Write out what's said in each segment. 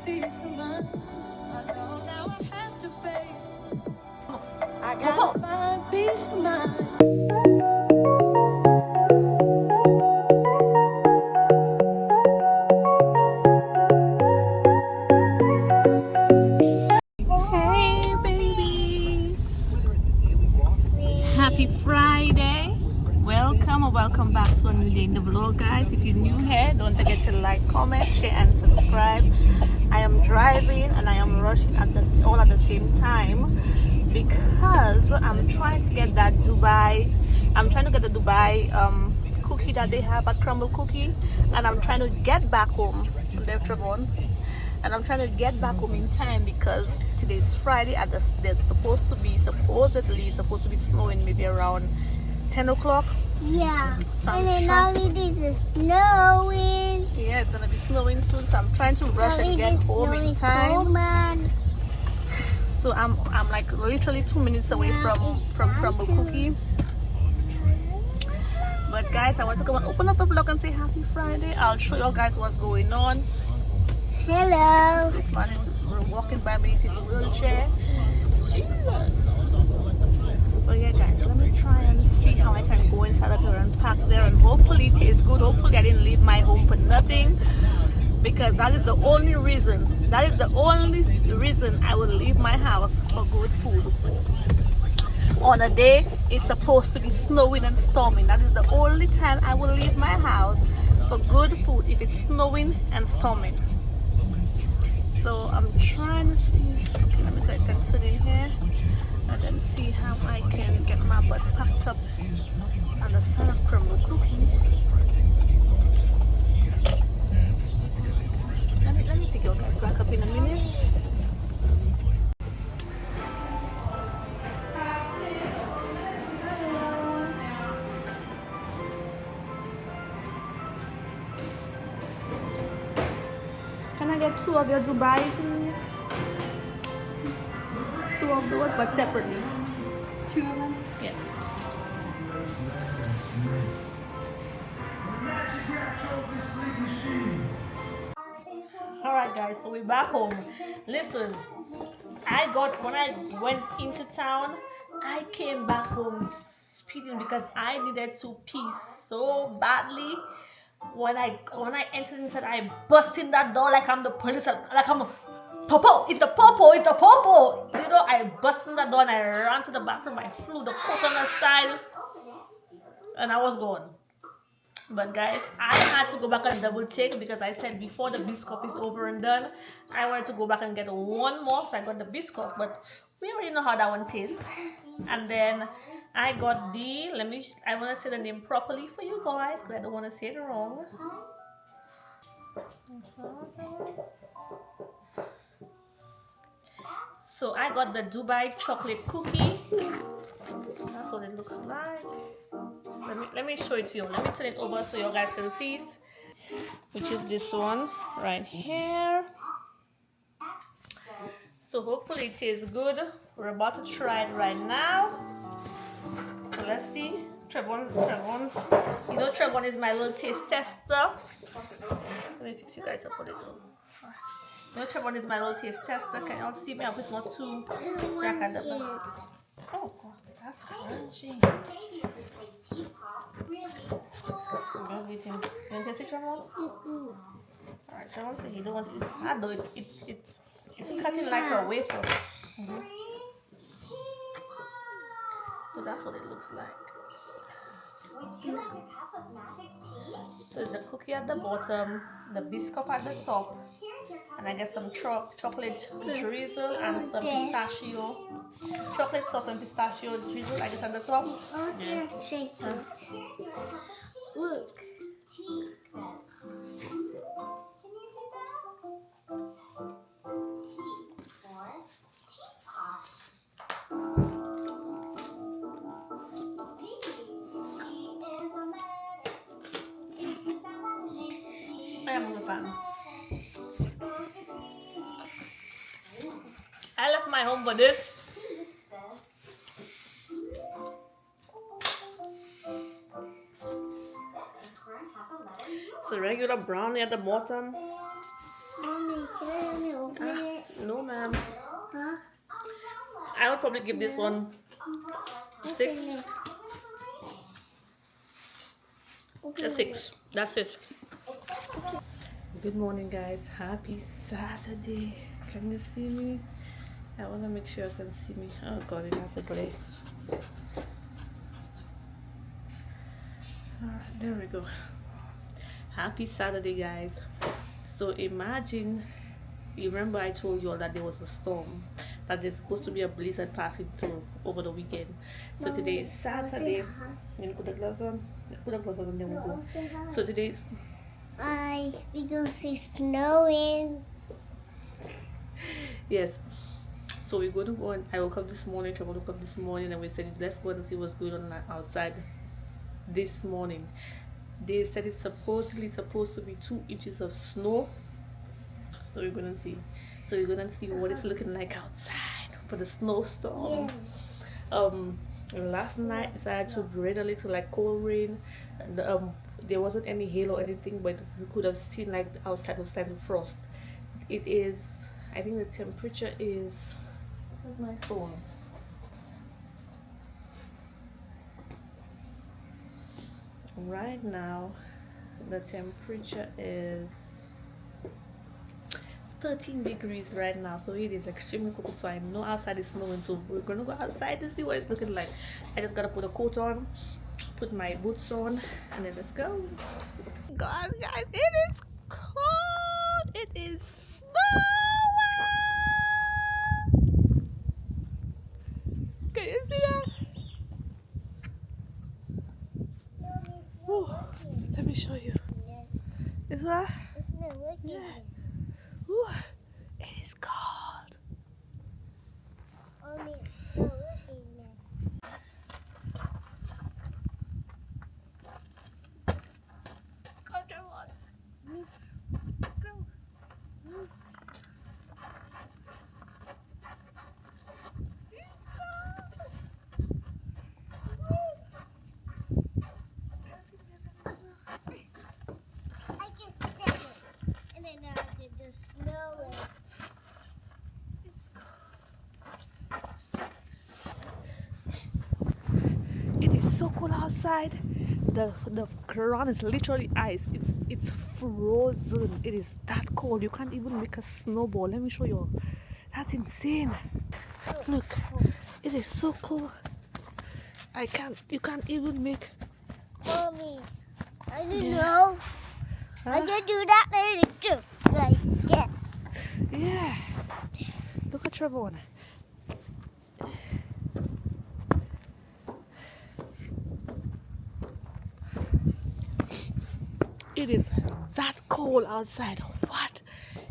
peace of mind. I know now I have to face. I gotta find peace of mind. Hey babies, happy Friday. Welcome or welcome back to a new day in the vlog, guys. If you're new here, don't forget to like, comment, share and subscribe. I am driving and I am rushing all at the same time because I'm trying to get that Dubai cookie that they have, a crumble cookie, and I'm trying to get back home from their Trevon. And I'm trying to get back home in time because today's Friday and there's supposedly supposed to be snowing maybe around 10 o'clock. Yeah, So and then already it's snowing. Yeah, it's gonna be snowing soon, so I'm trying to rush and get home in time. Cold, So I'm like literally 2 minutes away from Crumble Cookie. But guys, I want to come and open up the vlog and say happy Friday. I'll show you guys what's going on. Hello. This man is walking by me with his wheelchair. Jesus. So yeah guys, let me try and see how I can go inside of here and pack there, and hopefully it tastes good. Hopefully I didn't leave my home for nothing, because that is the only reason I will leave my house for good food. On a day it's supposed to be snowing and storming. That is the only time I will leave my house for good food, if it's snowing and storming. So I'm trying to see, okay, let me see if I can turn in here and then see how I can get my butt packed up on the side of Crumble Cookie. Let me pick you guys back up in a minute. Can I get 2 of your Dubai, please? 2 of those, but separately. 2 of them? Yes. Alright guys, so we're back home. Listen, when I went into town, I came back home speeding because I needed to pee so badly. When I entered inside, I burst in that door like I'm the police, like I'm Popo, it's the Popo, it's the Popo. You know, I burst in that door and I ran to the bathroom. I flew the coat on the side and I was gone. But guys, I had to go back and double take because I said before the biscuit is over and done, I wanted to go back and get one more. So I got the biscuit, but we already know how that one tastes. And then I got the, I want to say the name properly for you guys because I don't want to say it wrong. So I got the Dubai chocolate cookie. That's what it looks like. Let me show it to you. Let me turn it over so you guys can see it, which is this one right here. So hopefully it tastes good. We're about to try it right now. So let's see. Trevon's, you know, Trevon is my little taste tester. Let me fix you guys up a little. You know, Trevon is my little taste tester. Can y'all see me? I hope it's not too dark at the back. Oh god, that's crunchy. I'm waiting. You want to taste it, Trevon? Alright, Trevon said he don't want to eat it. I know it's cutting like a wafer. So that's what it looks like. So it's the cookie at the bottom, the biscuit at the top, and I get some chocolate drizzle and some pistachio. Chocolate sauce and pistachio drizzle, I guess, at the top. Yeah. Look. I am a fan. I left my home for this. So regular brownie at the bottom. Mommy, can I ma'am. Huh? I would probably give this one 6. A 6. That's it. Good morning, guys. Happy Saturday. Can you see me? I want to make sure you can see me. Oh god, it has a glare. Alright, there we go. Happy Saturday, guys. So imagine, you remember I told you all that there was a storm, that there's supposed to be a blizzard passing through over the weekend. So today is Saturday. You put the gloves on? Put the gloves on and then we'll go. So today's... We go see snowing. Yes. So we're going to go and I woke up this morning, Trevor woke up this morning, and we said, let's go and see what's going on outside this morning. They said it's supposedly supposed to be 2 inches of snow. So we're gonna see. So we're gonna see what it's looking like outside for the snowstorm. Last night it started to rain a little, like cold rain. And, there wasn't any hail or anything, but we could have seen like outside was starting to frost. It is, I think the temperature is, where's my phone? Right now the temperature is 13 degrees right now, so it is extremely cold. So I know outside is snowing, so we're gonna go outside to see what it's looking like. I just gotta put a coat on, put my boots on, and then let's go. God, guys, it is cold. It is snowing. Can you see that? Woo. Let me show you. Is that? It's not looking. Yeah. Ooh, it is cold. Only it's not looking. Go, Trevor. Go. I can step it. And then I can just smell it. It is so cold outside. The ground is literally ice. It's frozen. It is that cold. You can't even make a snowball. Let me show you. That's insane. Look, it is so cold. You can't even make. Mommy, I don't Yeah. know. I Huh? can do that later too. Like that. Yeah. Look at Trevor. It is that cold outside. What?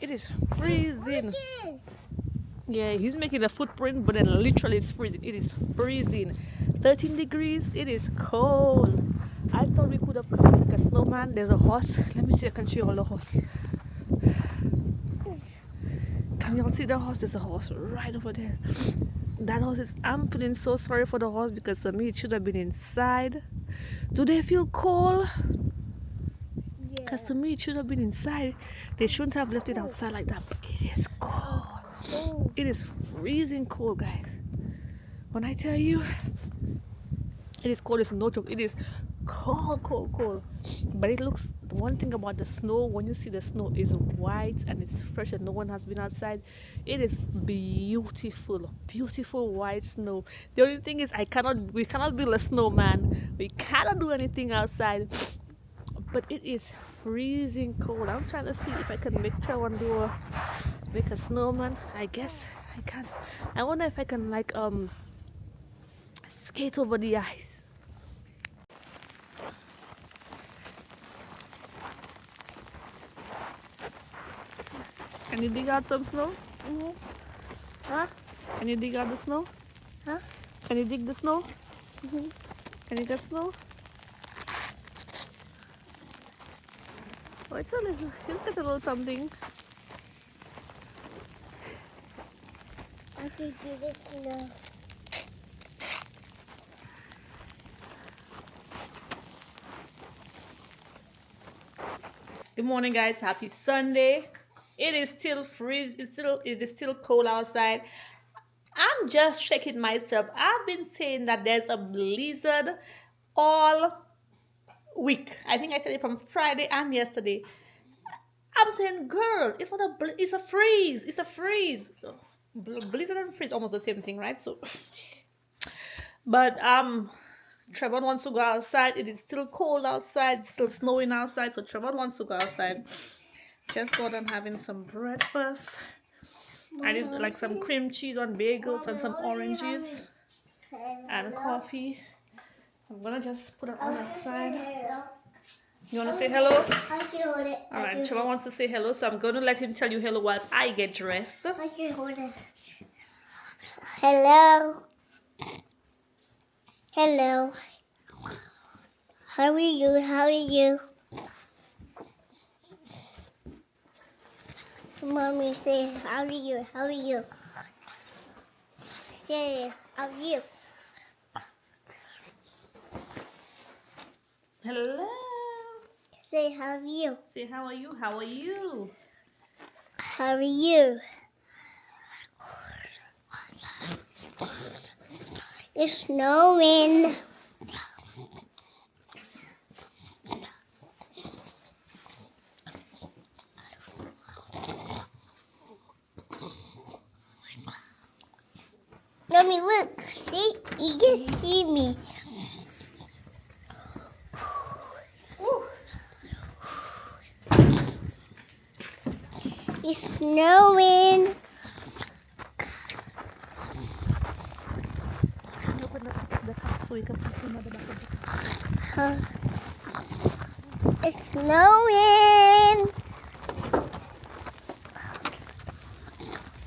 It is freezing. Kid. Yeah, he's making a footprint, but then literally it's freezing. It is freezing. 13 degrees. It is cold. I thought we could have come like a snowman. There's a horse. Let me see if I can show you all the horse. Can y'all see the horse? There's a horse right over there. That horse is, I'm feeling so sorry for the horse because for me it should have been inside. Do they feel cold? Yeah. Because to me it should have been inside. They shouldn't have left it outside like that. But it is cold. Oh. It is freezing cold, guys. When I tell you it is cold, it's no joke. It is cold. But it looks, the one thing about the snow, when you see the snow is white and it's fresh and no one has been outside, it is beautiful white snow. The only thing is we cannot build a snowman. We cannot do anything outside. But it is freezing cold. I'm trying to see if I can make a snowman. I guess I can't. I wonder if I can like skate over the ice. Can you dig out some snow? Mm-hmm. Huh? Can you dig out the snow? Huh? Can you dig the snow? Mm-hmm. Can you get snow? Oh, it's a little, you'll get a little something. I can do this now. Good morning, guys. Happy Sunday. It is still freeze. It is still cold outside. I'm just checking myself. I've been saying that there's a blizzard all week. I think I said it from Friday and yesterday. I'm saying, girl, it's not it's a freeze. It's a freeze. Blizzard and freeze almost the same thing, right? So, but Trevor wants to go outside. It is still cold outside. It's still snowing outside. So Trevor wants to go outside. Just got done having some breakfast. I did like some cream cheese on bagels and some oranges and coffee. I'm gonna just put it on the side. You wanna say hello? I can hold it. Alright, Trevor wants to say hello, so I'm gonna let him tell you hello while I get dressed. I can hold it. Hello. Hello. How are you? How are you? Mommy, say, how are you? How are you? Yeah, how are you? Hello. Say, how are you? Say how are you? How are you? How are you? It's snowing. Mommy, look. See? You can see me. It's snowing. Open the cup so we can put him at the back of the It's snowing.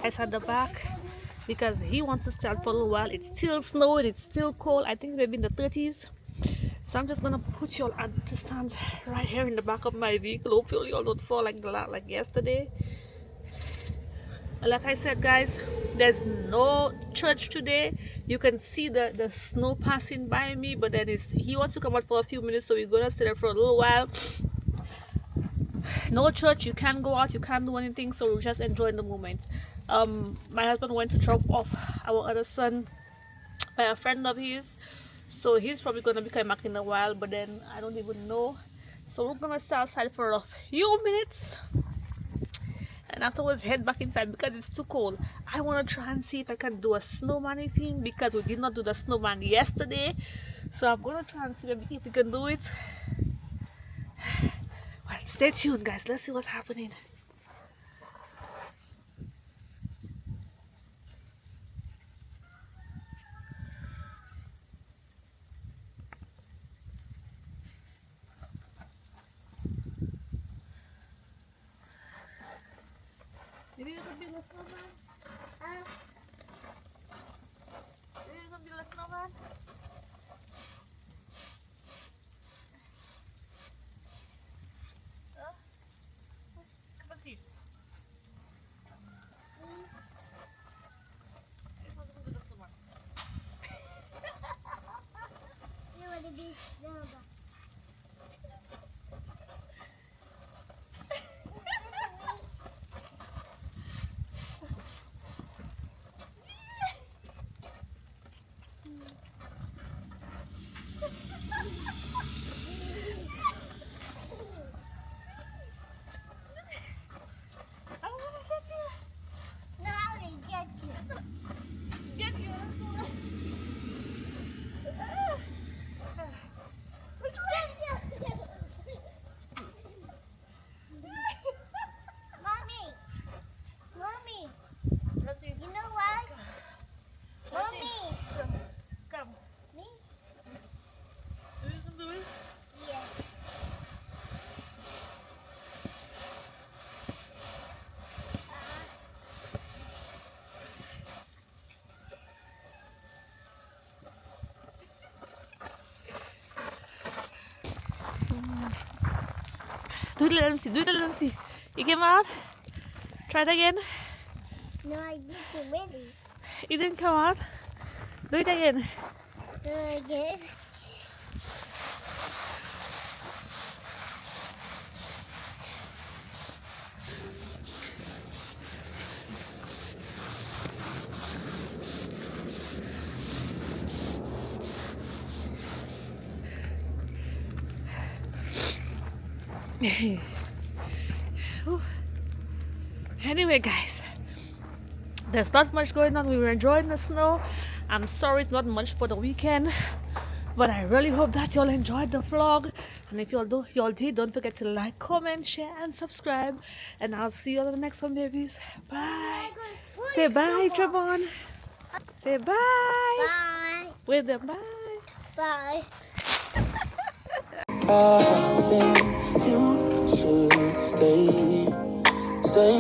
It's at the back because he wants to stand for a little while. It's still snowing, it's still cold. I think maybe in the 30s. So I'm just gonna put you all to stand right here in the back of my vehicle. Hopefully you all don't fall like yesterday. Like I said, guys, there's no church today. You can see the snow passing by me, but then he wants to come out for a few minutes, so we're gonna sit there for a little while. No church, you can't go out, you can't do anything, so we're just enjoying the moment. My husband went to drop off our other son by a friend of his, so he's probably gonna be coming back in a while, but then I don't even know. So we're gonna stay outside for a few minutes and afterwards head back inside because it's too cold. I want to try and see if I can do a snowman thing because we did not do the snowman yesterday, so I'm gonna try and see if we can do it. Well, stay tuned, guys. Let's see what's happening. Maybe we can build a snowman. Maybe we can build a snowman. Come and see. You want to be snowball? No, I will get you. Get you. Mommy, Mommy, Let's see. you know what? Let's see. Mommy, Come. me? Do you can do it? Yeah. Do it, let them see. Do it, let them see. You came out? Try it again. No, I did it ready. It didn't come out. Do it again. Do it again. Anyway, guys, there's not much going on. We were enjoying the snow. I'm sorry it's not much for the weekend, but I really hope that y'all enjoyed the vlog. And if y'all did, don't forget to like, comment, share, and subscribe. And I'll see you on the next one, babies. Bye. Say bye, Javon. Say bye. Bye. With them, bye. Bye. You should stay.